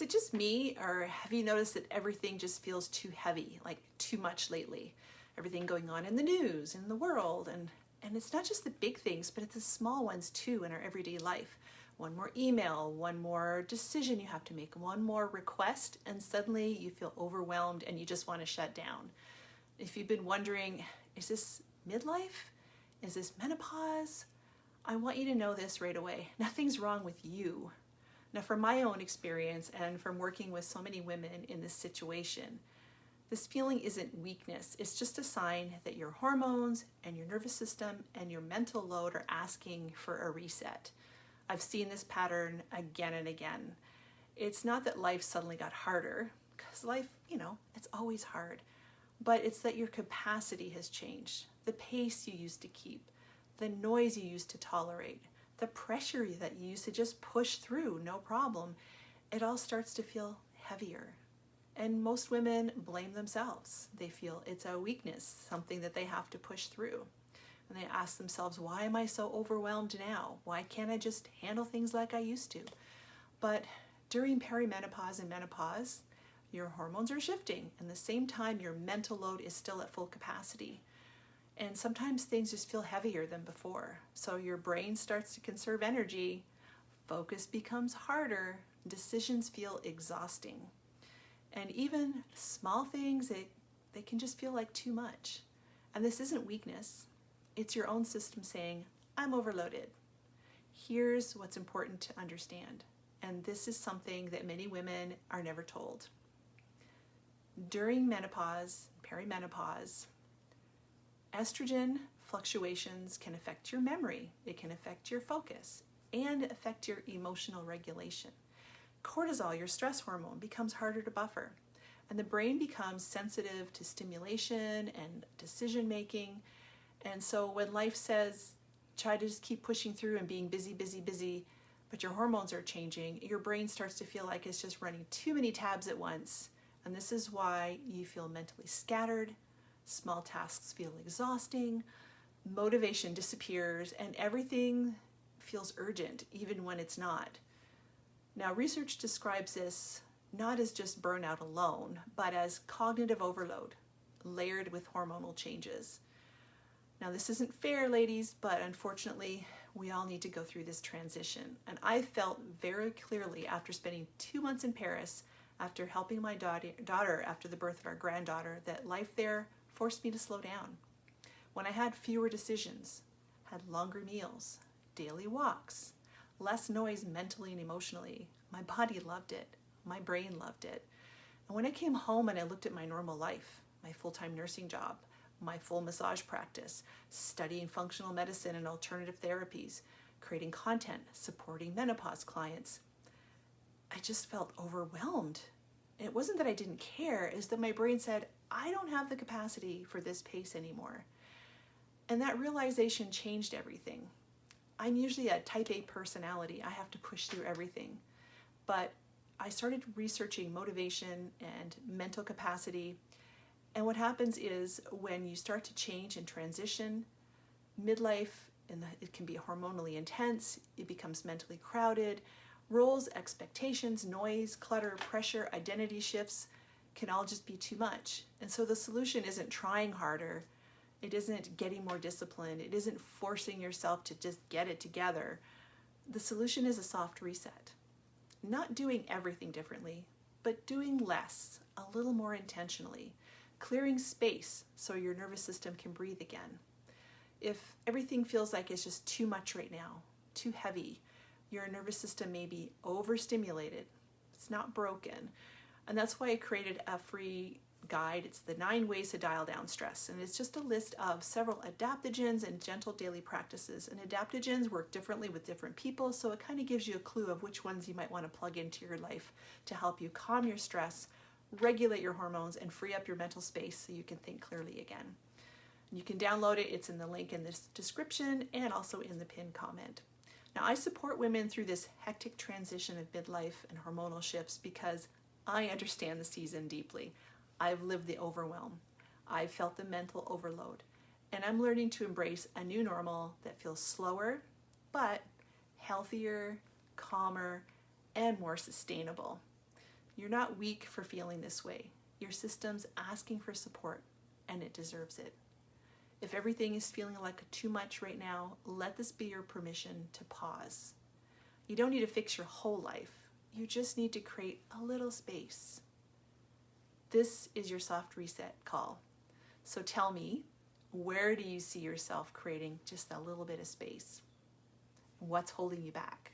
Is it just me, or have you noticed that everything just feels too heavy, like too much lately? Everything going on in the news, in the world, and it's not just the big things, but it's the small ones too in our everyday life. One more email, one more decision you have to make, one more request, and suddenly you feel overwhelmed and you just want to shut down. If you've been wondering, is this midlife? Is this menopause? I want you to know this right away. Nothing's wrong with you. Now, from my own experience and from working with so many women in this situation, this feeling isn't weakness. It's just a sign that your hormones and your nervous system and your mental load are asking for a reset. I've seen this pattern again and again. It's not that life suddenly got harder, because life, it's always hard. But it's that your capacity has changed. The pace you used to keep, the noise you used to tolerate, the pressure that you used to just push through, no problem. It all starts to feel heavier. And most women blame themselves. They feel it's a weakness, something that they have to push through. And they ask themselves, why am I so overwhelmed now? Why can't I just handle things like I used to? But during perimenopause and menopause, your hormones are shifting, and at the same time your mental load is still at full capacity. And sometimes things just feel heavier than before. So your brain starts to conserve energy, focus becomes harder, decisions feel exhausting. And even small things, they can just feel like too much. And this isn't weakness. It's your own system saying, I'm overloaded. Here's what's important to understand. And this is something that many women are never told. During menopause, perimenopause, estrogen fluctuations can affect your memory, it can affect your focus, and affect your emotional regulation. Cortisol, your stress hormone, becomes harder to buffer, and the brain becomes sensitive to stimulation and decision making. And so when life says, try to just keep pushing through and being busy, busy, busy, but your hormones are changing, your brain starts to feel like it's just running too many tabs at once. And this is why you feel mentally scattered, small tasks feel exhausting, motivation disappears, and everything feels urgent, even when it's not. Now, research describes this not as just burnout alone, but as cognitive overload, layered with hormonal changes. Now, this isn't fair, ladies, but unfortunately, we all need to go through this transition. And I felt very clearly after spending 2 months in Paris, after helping my daughter after the birth of our granddaughter, that life there forced me to slow down. When I had fewer decisions, had longer meals, daily walks, less noise mentally and emotionally, my body loved it, my brain loved it. And when I came home and I looked at my normal life, my full-time nursing job, my full massage practice, studying functional medicine and alternative therapies, creating content, supporting menopause clients, I just felt overwhelmed. It wasn't that I didn't care, it's that my brain said, I don't have the capacity for this pace anymore. And that realization changed everything. I'm usually a type A personality. I have to push through everything. But I started researching motivation and mental capacity. And what happens is when you start to change and transition, midlife, it can be hormonally intense, it becomes mentally crowded, roles, expectations, noise, clutter, pressure, identity shifts can all just be too much. And so the solution isn't trying harder, it isn't getting more disciplined, it isn't forcing yourself to just get it together. The solution is a soft reset. Not doing everything differently, but doing less, a little more intentionally, clearing space so your nervous system can breathe again. If everything feels like it's just too much right now, too heavy, your nervous system may be overstimulated. It's not broken. And that's why I created a free guide. It's the 9 ways to dial down stress. And it's just a list of several adaptogens and gentle daily practices. And adaptogens work differently with different people, so it kind of gives you a clue of which ones you might want to plug into your life to help you calm your stress, regulate your hormones, and free up your mental space so you can think clearly again. You can download it. It's in the link in this description and also in the pinned comment. Now, I support women through this hectic transition of midlife and hormonal shifts because I understand the season deeply. I've lived the overwhelm. I've felt the mental overload. And I'm learning to embrace a new normal that feels slower, but healthier, calmer, and more sustainable. You're not weak for feeling this way. Your system's asking for support, and it deserves it. If everything is feeling like too much right now, let this be your permission to pause. You don't need to fix your whole life. You just need to create a little space. This is your soft reset call. So tell me, where do you see yourself creating just a little bit of space? What's holding you back?